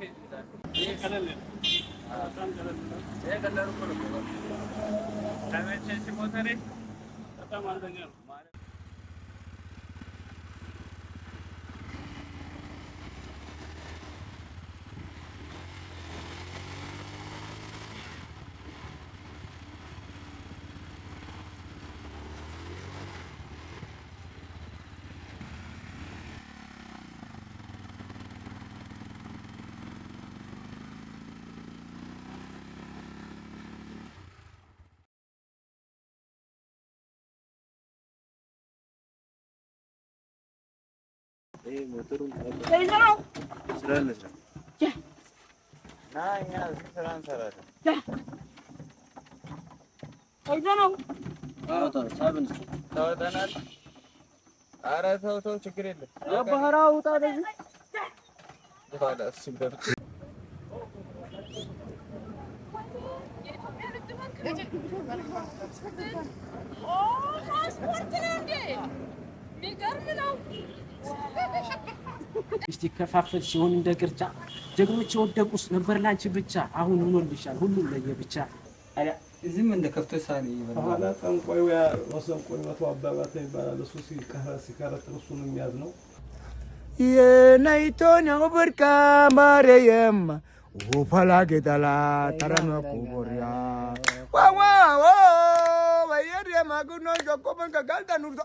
ये कलर ले हाँ काम कलर ये कलर ऊपर होगा डायमेंशन से बहुत सारे पता मान देंगे ये motor Dari sana. Serahan serahan. Ya. Nah, ini serahan serahan. Ya. Dari sana. Ah, tahu. Sabun. Tahu tanah. Arah tahu cekir itu. Ya bahara uta dari. Ada sudah. Oh, transport nanti. Bigar menau. እስቲ ከፋፈል ሲሆን እንደ ግርጫ ጀግኖች የወደቁስ ነበር ላንቺ ብቻ አሁን ሆኖልሻል ሁሉም ለየብቻ አያ እዚህም እንደ ከፍቶ ሳኒ ኋላ ጠንቋዩ ያ ወሰንቆይ መቶ አባባታ ይባላል እሱ ሲከረት እሱን የሚያዝ ነው የናይቶን ያውብርካ ማርያም ወፈላ ገዳላ ተረመ ኩቦሪያ ዋዋው ወየር የማጉኖ ጆኮመን ከጋልታ ኑርቶ